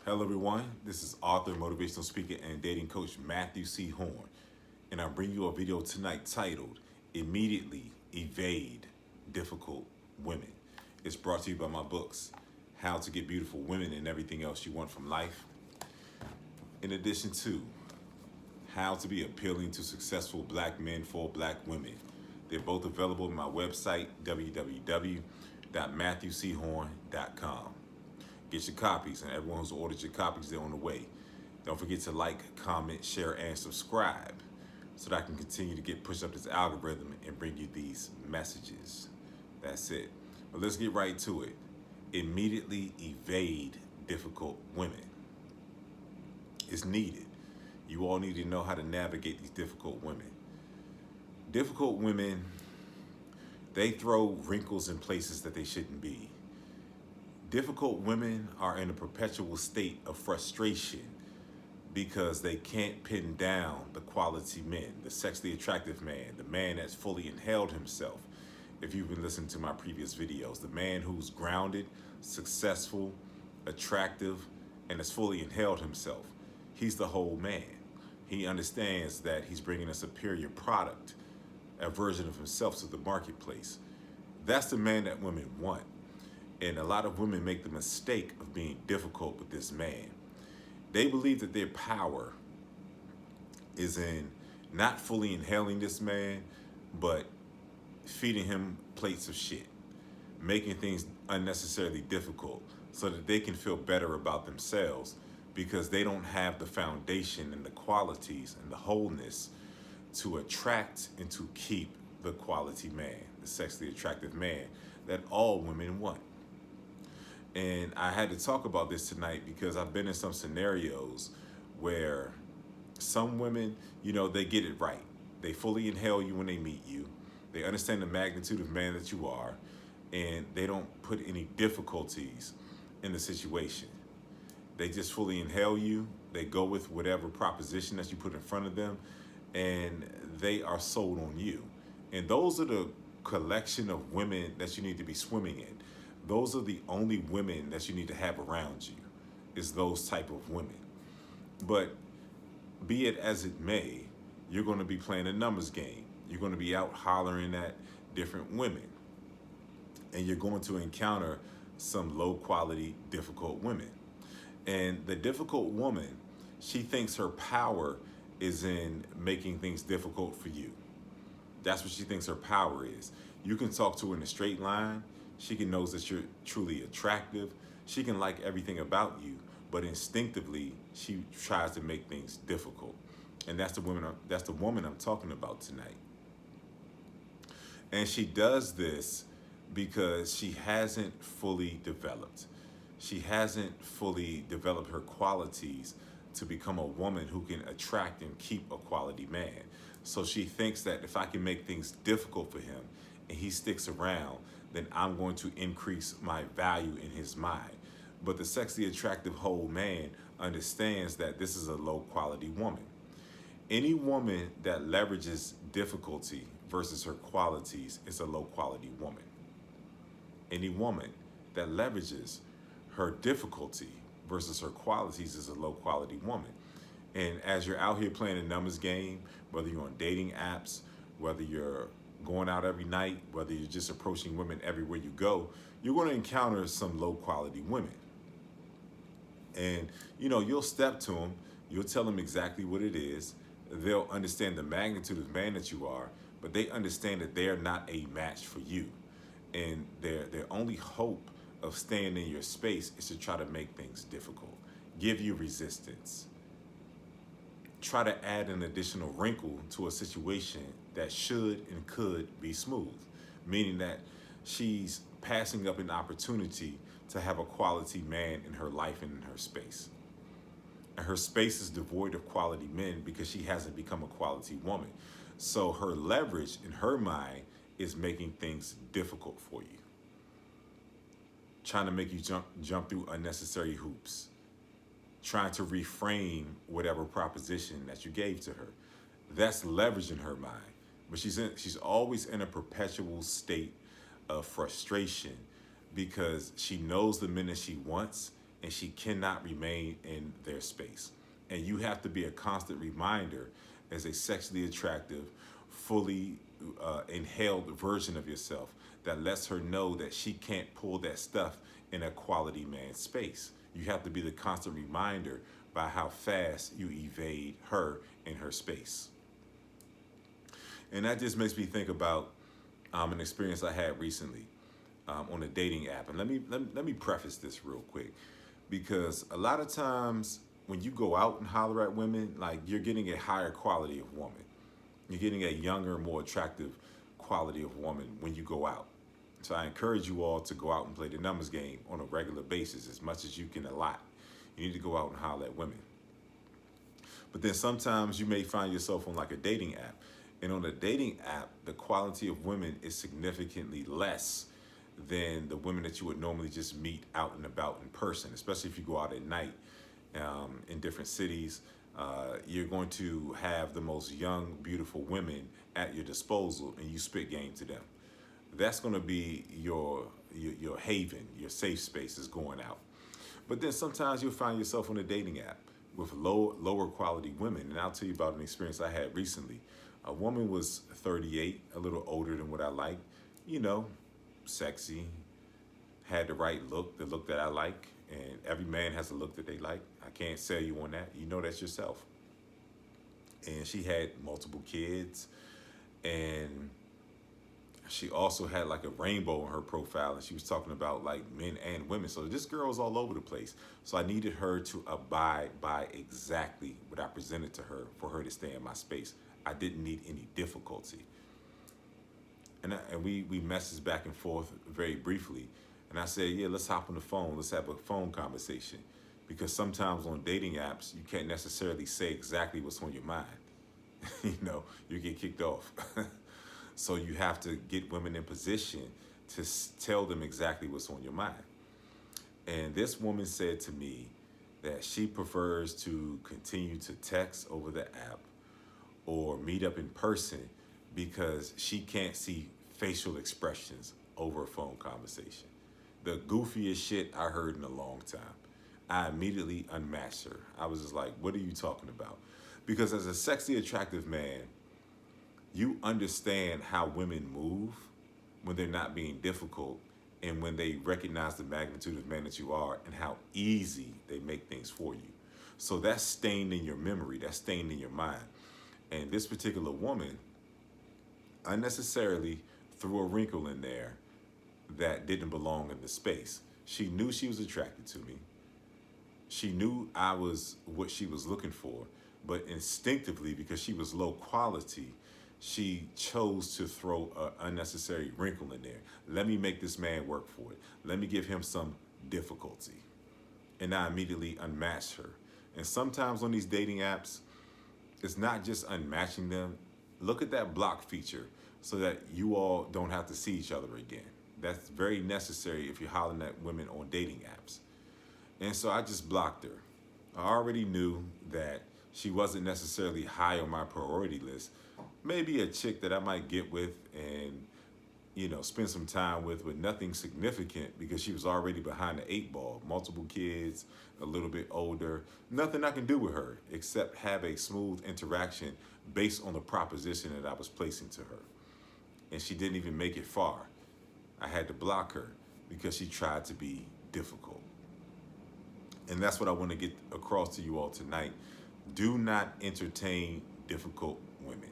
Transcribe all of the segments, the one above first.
Hello, everyone. This is author, motivational speaker, and dating coach Matthew C. Horne, and I'm bringing you a video tonight titled "Immediately Evade Difficult Women." It's brought to you by my books, "How to Get Beautiful Women and Everything Else You Want from Life," in addition to "How to Be Appealing to Successful Black Men for Black Women." They're both available on my website, www.matthewchorne.com. Get your copies, and everyone who's ordered your copies, they're on the way. Don't forget to like, comment, share, and subscribe so that I can continue to get pushed up this algorithm and bring you these messages. That's it. But let's get right to it. Immediately evade difficult women. It's needed. You all need to know how to navigate these difficult women. Difficult women, they throw wrinkles in places that they shouldn't be. Difficult women are in a perpetual state of frustration because they can't pin down the quality men, the sexually attractive man, the man that's fully inhaled himself. If you've been listening to my previous videos, the man who's grounded, successful, attractive, and has fully inhaled himself. He's the whole man. He understands that he's bringing a superior product, a version of himself to the marketplace. That's the man that women want. And a lot of women make the mistake of being difficult with this man. They believe that their power is in not fully inhaling this man, but feeding him plates of shit, making things unnecessarily difficult so that they can feel better about themselves because they don't have the foundation and the qualities and the wholeness to attract and to keep the quality man, the sexually attractive man that all women want. And I had to talk about this tonight because I've been in some scenarios where some women, they get it right. They fully inhale you when they meet you. They understand the magnitude of man that you are, and they don't put any difficulties in the situation. They just fully inhale you. They go with whatever proposition that you put in front of them, and they are sold on you. And those are the collection of women that you need to be swimming in. Those are the only women that you need to have around you, is those type of women. But be it as it may, you're going to be playing a numbers game. You're going to be out hollering at different women. And you're going to encounter some low quality, difficult women. And the difficult woman, she thinks her power is in making things difficult for you. That's what she thinks her power is. You can talk to her in a straight line. She can knows that you're truly attractive. She can like everything about you, but instinctively she tries to make things difficult. And that's the woman I'm talking about tonight. And she does this because she hasn't fully developed. She hasn't fully developed her qualities to become a woman who can attract and keep a quality man. So she thinks that if I can make things difficult for him and he sticks around, then I'm going to increase my value in his mind. But the sexually attractive whole man understands that this is a low quality woman. Any woman that leverages difficulty versus her qualities is a low quality woman. Any woman that leverages her difficulty versus her qualities is a low quality woman. And as you're out here playing a numbers game, whether you're on dating apps, whether you're going out every night, whether you're just approaching women everywhere you go, you're going to encounter some low quality women. And, you'll step to them, you'll tell them exactly what it is. They'll understand the magnitude of man that you are, but they understand that they're not a match for you. And their only hope of staying in your space is to try to make things difficult, give you resistance, try to add an additional wrinkle to a situation that should and could be smooth, meaning that she's passing up an opportunity to have a quality man in her life and in her space. And her space is devoid of quality men because she hasn't become a quality woman. So her leverage in her mind is making things difficult for you, trying to make you jump through unnecessary hoops, trying to reframe whatever proposition that you gave to her. That's leverage in her mind. But she's always in a perpetual state of frustration because she knows the men that she wants and she cannot remain in their space. And you have to be a constant reminder as a sexually attractive, fully inhaled version of yourself that lets her know that she can't pull that stuff in a quality man's space. You have to be the constant reminder by how fast you evade her in her space. And that just makes me think about an experience I had recently on a dating app. And let me preface this real quick, because a lot of times when you go out and holler at women, like, you're getting a higher quality of woman. You're getting a younger, more attractive quality of woman when you go out. So I encourage you all to go out and play the numbers game on a regular basis as much as you can allot. You need to go out and holler at women. But then sometimes you may find yourself on like a dating app. And on a dating app, the quality of women is significantly less than the women that you would normally just meet out and about in person, especially if you go out at night in different cities. You're going to have the most young, beautiful women at your disposal, and you spit game to them. That's going to be your haven, your safe space is going out. But then sometimes you'll find yourself on a dating app with lower quality women. And I'll tell you about an experience I had recently. A woman was 38, a little older than what I like, you know, sexy, had the right look, the look that I like. And every man has a look that they like. I can't sell you on that. You know that's yourself. And she had multiple kids. And she also had like a rainbow in her profile. And she was talking about like men and women. So this girl was all over the place. So I needed her to abide by exactly what I presented to her for her to stay in my space. I didn't need any difficulty. And we messaged back and forth very briefly. And I said, yeah, let's hop on the phone. Let's have a phone conversation. Because sometimes on dating apps, you can't necessarily say exactly what's on your mind. You know, you get kicked off. So you have to get women in position to tell them exactly what's on your mind. And this woman said to me that she prefers to continue to text over the app or meet up in person because she can't see facial expressions over a phone conversation. The goofiest shit I heard in a long time. I immediately unmatched her. I was just like, what are you talking about? Because as a sexy, attractive man, you understand how women move when they're not being difficult and when they recognize the magnitude of man that you are and how easy they make things for you. So that's stained in your memory, that's stained in your mind. And this particular woman unnecessarily threw a wrinkle in there that didn't belong in the space. She knew she was attracted to me. She knew I was what she was looking for, but instinctively, because she was low quality, she chose to throw an unnecessary wrinkle in there. Let me make this man work for it. Let me give him some difficulty. And I immediately unmatched her. And sometimes on these dating apps, it's not just unmatching them. Look at that block feature so that you all don't have to see each other again. That's very necessary if you're hollering at women on dating apps. And so I just blocked her. I already knew that she wasn't necessarily high on my priority list. Maybe a chick that I might get with and, you know, spend some time with, but nothing significant because she was already behind the 8 ball. Multiple kids, a little bit older. Nothing I can do with her except have a smooth interaction based on the proposition that I was placing to her. And she didn't even make it far. I had to block her because she tried to be difficult. And that's what I want to get across to you all tonight. Do not entertain difficult women.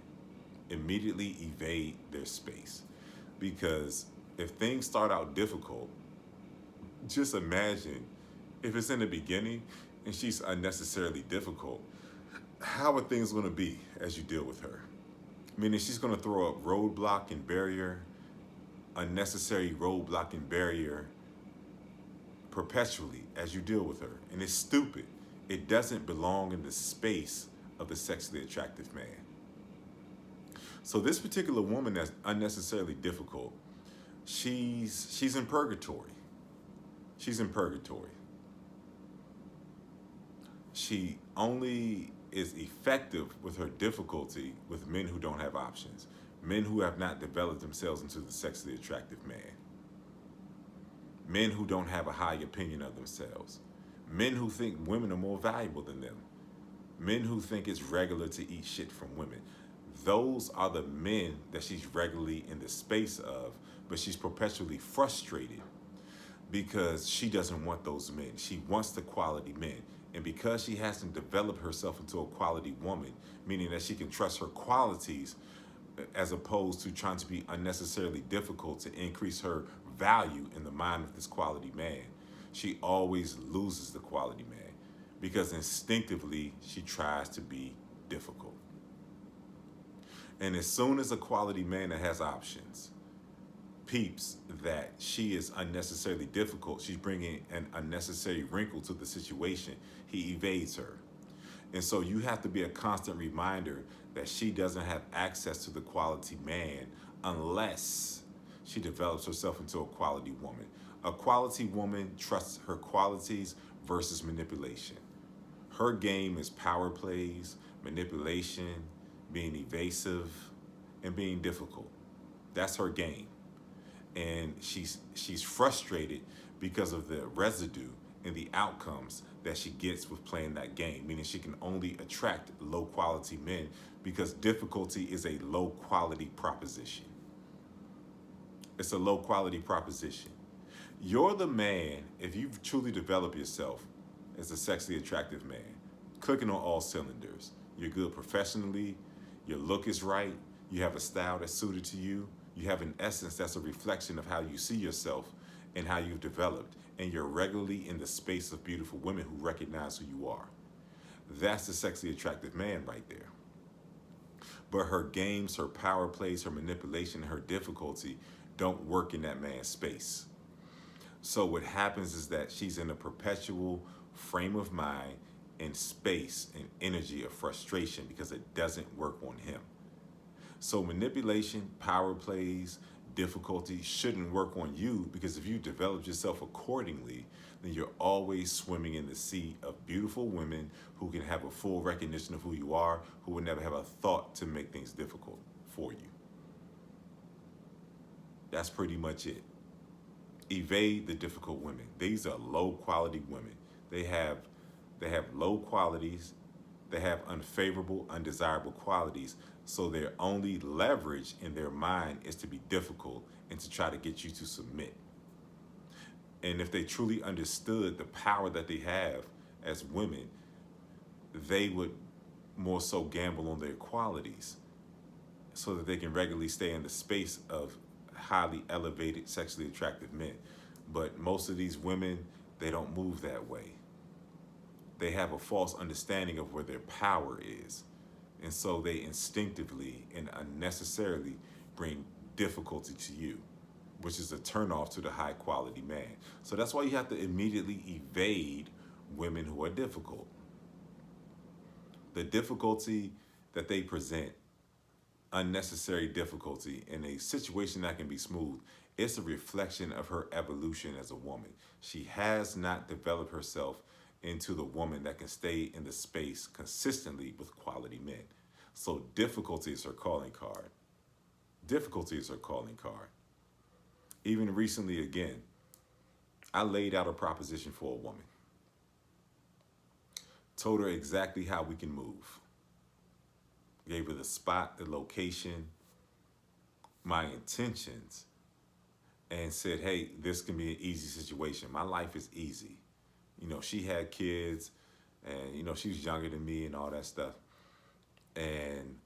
Immediately evade their space. Because if things start out difficult, just imagine if it's in the beginning and she's unnecessarily difficult, how are things going to be as you deal with her? Meaning she's going to throw up roadblock and barrier, unnecessary roadblock and barrier perpetually as you deal with her. And it's stupid. It doesn't belong in the space of the sexually attractive man. So this particular woman that's unnecessarily difficult, she's in purgatory. She's in purgatory. She only is effective with her difficulty with men who don't have options, men who have not developed themselves into the sexually attractive man, men who don't have a high opinion of themselves, Men who think women are more valuable than them. Men who think it's regular to eat shit from women. Those are the men that she's regularly in the space of, but she's perpetually frustrated because she doesn't want those men. She wants the quality men. And because she hasn't developed herself into a quality woman, meaning that she can trust her qualities as opposed to trying to be unnecessarily difficult to increase her value in the mind of this quality man, she always loses the quality man because instinctively she tries to be difficult. And as soon as a quality man that has options peeps that she is unnecessarily difficult, she's bringing an unnecessary wrinkle to the situation, he evades her. And so you have to be a constant reminder that she doesn't have access to the quality man unless she develops herself into a quality woman. A quality woman trusts her qualities versus manipulation. Her game is power plays, manipulation, being evasive, and being difficult. That's her game. And she's frustrated because of the residue and the outcomes that she gets with playing that game, meaning she can only attract low quality men because difficulty is a low quality proposition. It's a low quality proposition. You're the man, if you truly develop yourself as a sexually attractive man, clicking on all cylinders. You're good professionally, your look is right, you have a style that's suited to you, you have an essence that's a reflection of how you see yourself and how you've developed, and you're regularly in the space of beautiful women who recognize who you are. That's the sexually attractive man right there. But her games, her power plays, her manipulation, her difficulty don't work in that man's space. So what happens is that she's in a perpetual frame of mind and space and energy of frustration because it doesn't work on him. So manipulation, power plays, difficulty shouldn't work on you because if you develop yourself accordingly, then you're always swimming in the sea of beautiful women who can have a full recognition of who you are, who would never have a thought to make things difficult for you. That's pretty much it. Evade the difficult women. These are low quality women. They have low qualities. They have unfavorable, undesirable qualities. So their only leverage in their mind is to be difficult and to try to get you to submit. And if they truly understood the power that they have as women, they would more so gamble on their qualities so that they can regularly stay in the space of highly elevated, sexually attractive men. But most of these women, they don't move that way. They have a false understanding of where their power is. And so they instinctively and unnecessarily bring difficulty to you, which is a turnoff to the high quality man. So that's why you have to immediately evade women who are difficult. The difficulty that they present, unnecessary difficulty in a situation that can be smooth, it's a reflection of her evolution as a woman. She has not developed herself into the woman that can stay in the space consistently with quality men. So difficulty is her calling card. Difficulty is her calling card. Even recently, again, I laid out a proposition for a woman. Told her exactly how we can move. Gave her the spot, the location, my intentions, and said, hey, this can be an easy situation. My life is easy. You know, she had kids and, you know, she was younger than me and all that stuff. And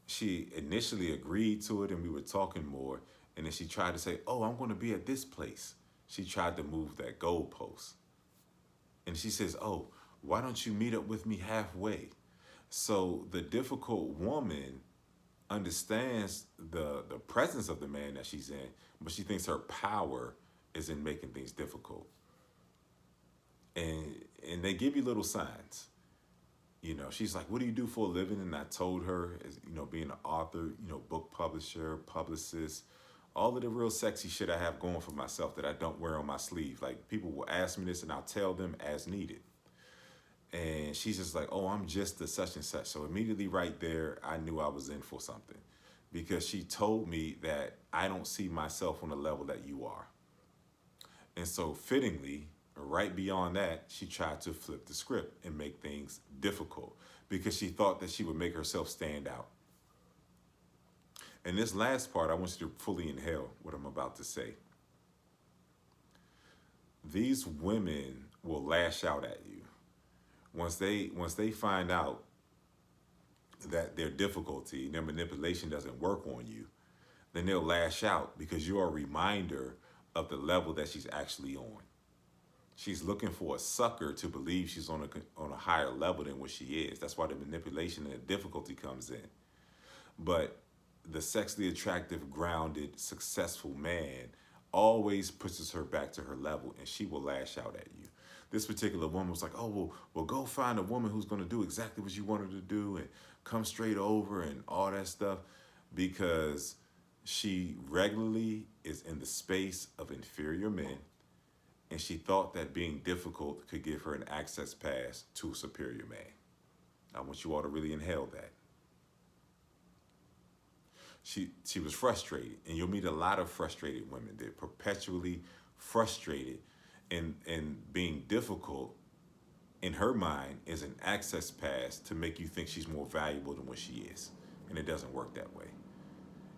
she initially agreed to it and we were talking more. And then she tried to say, oh, I'm going to be at this place. She tried to move that goalpost. And she says, oh, why don't you meet up with me halfway? So the difficult woman understands the presence of the man that she's in, but she thinks her power is in making things difficult. And they give you little signs. You know, she's like, what do you do for a living? And I told her, as, you know, being an author, you know, book publisher, publicist, all of the real sexy shit I have going for myself that I don't wear on my sleeve. Like, people will ask me this and I'll tell them as needed. And she's just like, oh, I'm just the such and such. So immediately right there, I knew I was in for something because she told me that I don't see myself on the level that you are. And so fittingly, Right beyond that, she tried to flip the script and make things difficult because she thought that she would make herself stand out. And this last part, I want you to fully inhale what I'm about to say. These women will lash out at you once they find out that their difficulty, their manipulation doesn't work on you. Then they'll lash out because you're a reminder of the level that she's actually on. She's looking for a sucker to believe she's on a higher level than what she is. That's why the manipulation and the difficulty comes in. But the sexually attractive, grounded, successful man always pushes her back to her level, and she will lash out at you. This particular woman was like, "Oh, well, go find a woman who's going to do exactly what you want her to do and come straight over and all that stuff," because she regularly is in the space of inferior men, and she thought that being difficult could give her an access pass to a superior man. I want you all to really inhale that. She was frustrated, and you'll meet a lot of frustrated women. They're perpetually frustrated, and being difficult in her mind is an access pass to make you think she's more valuable than what she is, and it doesn't work that way.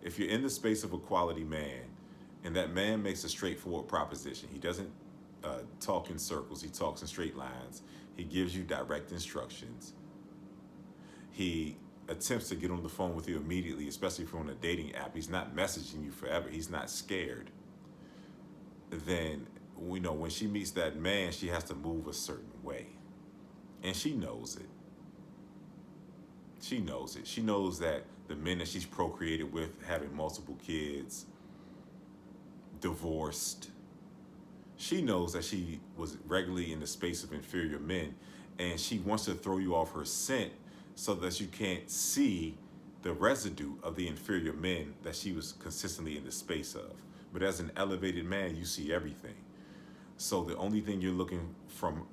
If you're in the space of a quality man, and that man makes a straightforward proposition, he doesn't talk in circles, he talks in straight lines, he gives you direct instructions, he attempts to get on the phone with you immediately, especially if you're on a dating app, he's not messaging you forever, he's not scared, then we know when she meets that man, she has to move a certain way. And she knows it. She knows it. She knows that the men that she's procreated with, having multiple kids, divorced, she knows that she was regularly in the space of inferior men, and she wants to throw you off her scent so that you can't see the residue of the inferior men that she was consistently in the space of. But as an elevated man, you see everything. So the only thing you're looking from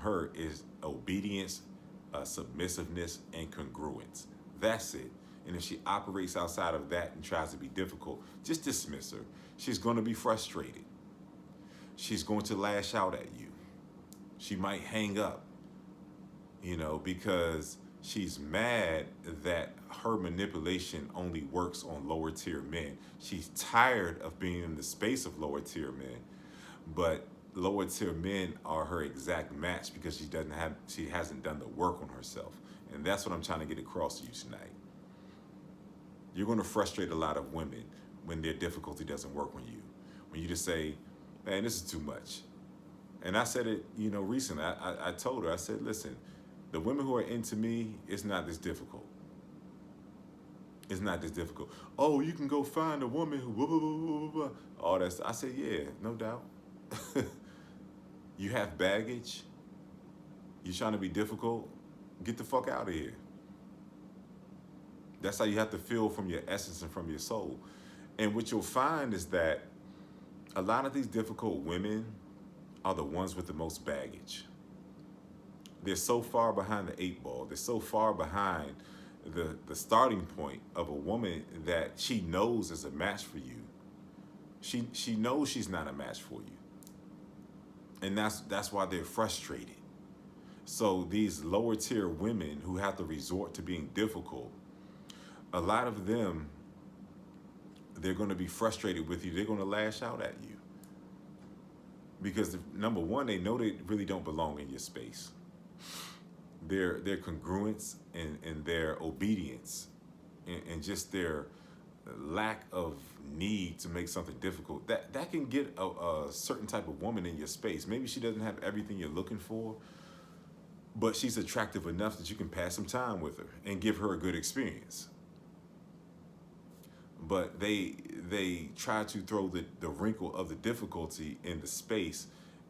her is obedience, submissiveness, and congruence. That's it. And if she operates outside of that and tries to be difficult, just dismiss her. She's going to be frustrated. She's going to lash out at you. She might hang up, because she's mad that her manipulation only works on lower tier men. She's tired of being in the space of lower tier men, but lower tier men are her exact match because she hasn't done the work on herself. And that's what I'm trying to get across to you tonight. You're going to frustrate a lot of women when their difficulty doesn't work on you. When you just say, "Man, this is too much." And I said it, recently. I told her, I said, "Listen, the women who are into me, it's not this difficult. It's not this difficult. Oh, you can go find a woman who blah, blah, blah, blah, blah." All that stuff. I said, yeah, no doubt. You have baggage. You're trying to be difficult. Get the fuck out of here. That's how you have to feel from your essence and from your soul. And what you'll find is that a lot of these difficult women are the ones with the most baggage. They're so far behind the 8 ball. They're so far behind the starting point of a woman that she knows is a match for you. She knows she's not a match for you. And that's why they're frustrated. So these lower tier women who have to resort to being difficult, a lot of them, they're going to be frustrated with you. They're going to lash out at you. Because number one, they know they really don't belong in your space. Their congruence and their obedience and just their lack of need to make something difficult, that can get a certain type of woman in your space. Maybe she doesn't have everything you're looking for, but she's attractive enough that you can pass some time with her and give her a good experience. But they try to throw the wrinkle of the difficulty in the space,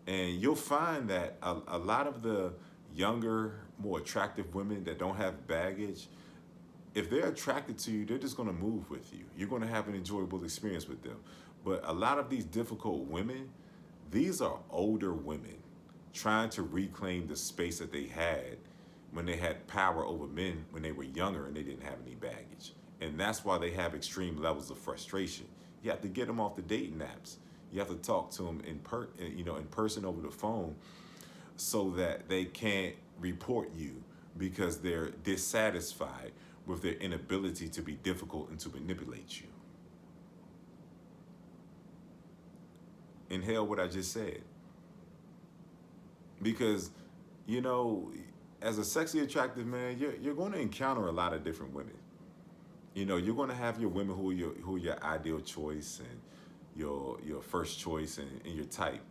and you'll find that a lot of the younger, more attractive women that don't have baggage, if they're attracted to you, they're just going to move with you. You're going to have an enjoyable experience with them. But a lot of these difficult women, these are older women trying to reclaim the space that they had when they had power over men when they were younger and they didn't have any baggage. And that's why they have extreme levels of frustration. You have to get them off the dating apps. You have to talk to them in person over the phone, so that they can't report you because they're dissatisfied with their inability to be difficult and to manipulate you. Inhale what I just said. Because, you know, as a sexy, attractive man, you're going to encounter a lot of different women. You know, you're going to have your women who are your ideal choice and your first choice and your type,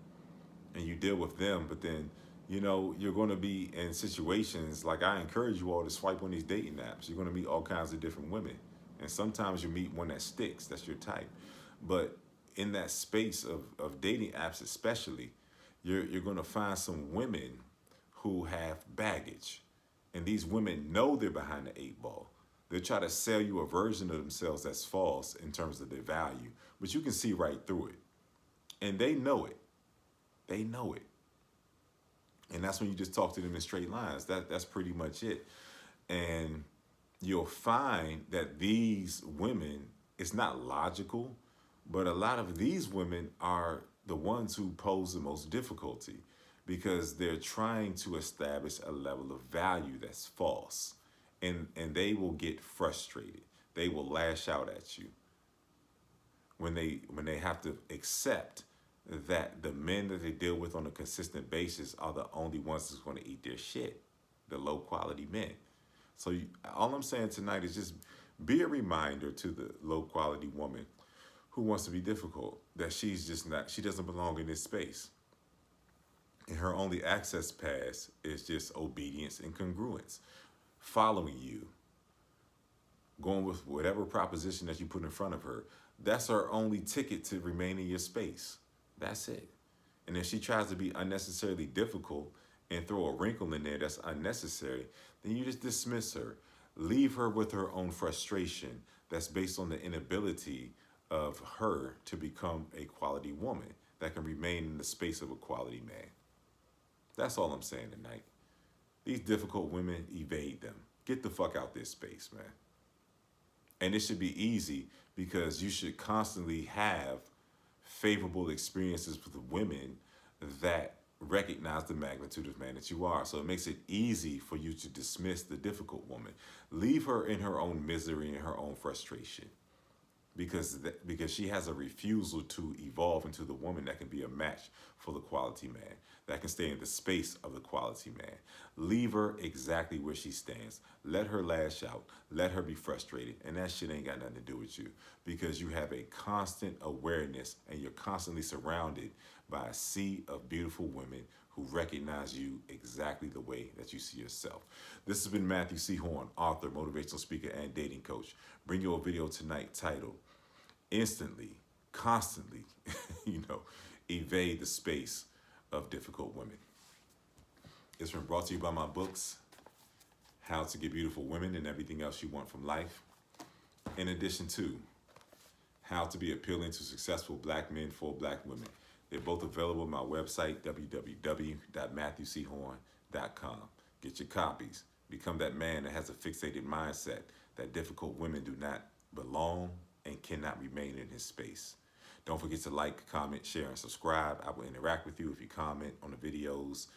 and you deal with them. But then, you know, you're going to be in situations like, I encourage you all to swipe on these dating apps. You're going to meet all kinds of different women, and sometimes you meet one that sticks. That's your type. But in that space of dating apps, especially, you're going to find some women who have baggage, and these women know they're behind the eight ball. They try to sell you a version of themselves that's false in terms of their value, but you can see right through it. And they know it. They know it. And that's when you just talk to them in straight lines. That's pretty much it. And you'll find that these women, it's not logical, but a lot of these women are the ones who pose the most difficulty because they're trying to establish a level of value that's false. And they will get frustrated. They will lash out at you when they have to accept that the men that they deal with on a consistent basis are the only ones that's going to eat their shit, the low quality men. So all I'm saying tonight is just be a reminder to the low quality woman who wants to be difficult that she's just not, she doesn't belong in this space. And her only access pass is just obedience and congruence, following you, going with whatever proposition that you put in front of her. That's her only ticket to remain in your space. That's it. And if she tries to be unnecessarily difficult and throw a wrinkle in there that's unnecessary, then you just dismiss her. Leave her with her own frustration that's based on the inability of her to become a quality woman that can remain in the space of a quality man. That's all I'm saying tonight. These difficult women, evade them. Get the fuck out this space, man. And it should be easy because you should constantly have favorable experiences with women that recognize the magnitude of man that you are. So it makes it easy for you to dismiss the difficult woman. Leave her in her own misery and her own frustration, because she has a refusal to evolve into the woman that can be a match for the quality man, that can stay in the space of the quality man. Leave her exactly where she stands. Let her lash out. Let her be frustrated. And that shit ain't got nothing to do with you, because you have a constant awareness and you're constantly surrounded by a sea of beautiful women who recognize you exactly the way that you see yourself. This has been Matthew C. Horne, author, motivational speaker, and dating coach. Bring you a video tonight titled Instantly, Constantly, evade the space of difficult women. It's been brought to you by my books, How to Get Beautiful Women and Everything Else You Want from Life, in addition to How to Be Appealing to Successful Black Men for Black Women. They're both available on my website, www.matthewchorne.com. Get your copies. Become that man that has a fixated mindset that difficult women do not belong and cannot remain in his space. Don't forget to like, comment, share, and subscribe. I will interact with you if you comment on the videos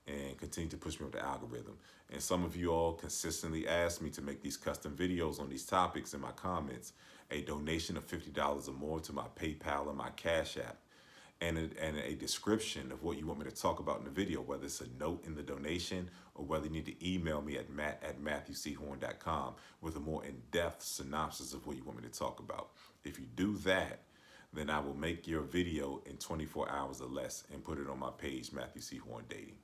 and continue to push me with the algorithm. And some of you all consistently ask me to make these custom videos on these topics in my comments. A donation of $50 or more to my PayPal and my Cash App, and a description of what you want me to talk about in the video, whether it's a note in the donation or whether you need to email me at matt@matthewchorne.com with a more in-depth synopsis of what you want me to talk about. If you do that, then I will make your video in 24 hours or less and put it on my page, Matthew C. Horne Dating.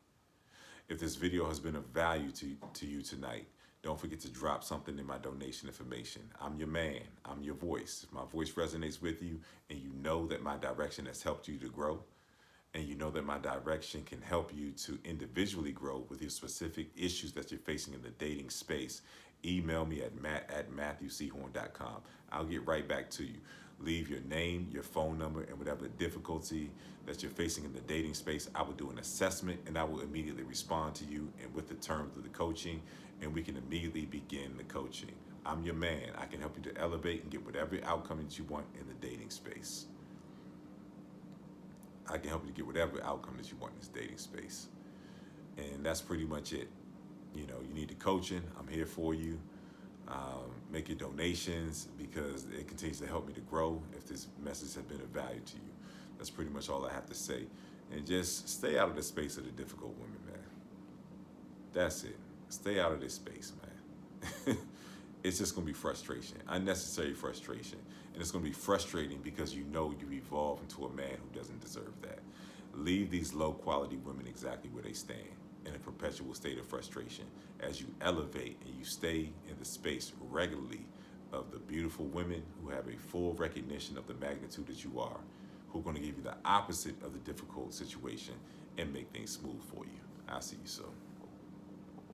If this video has been of value to you tonight, don't forget to drop something in my donation information. I'm your man. I'm your voice. If my voice resonates with you and you know that my direction has helped you to grow, and you know that my direction can help you to individually grow with your specific issues that you're facing in the dating space, email me at matt@matthewchorne.com. I'll get right back to you. Leave your name, your phone number, and whatever difficulty that you're facing in the dating space. I will do an assessment and I will immediately respond to you and with the terms of the coaching, and we can immediately begin the coaching. I'm your man. I can help you to elevate and get whatever outcome that you want in the dating space. I can help you to get whatever outcome that you want in this dating space. And that's pretty much it. You know, you need the coaching. I'm here for you. Make your donations because it continues to help me to grow if this message has been of value to you. That's pretty much all I have to say. And just stay out of the space of the difficult women, man. That's it. Stay out of this space, man. It's just going to be frustration, unnecessary frustration. And it's going to be frustrating because you know you evolve into a man who doesn't deserve that. Leave these low quality women exactly where they stand, in a perpetual state of frustration, as you elevate and you stay in the space regularly of the beautiful women who have a full recognition of the magnitude that you are, who are going to give you the opposite of the difficult situation and make things smooth for you. I'll see you soon.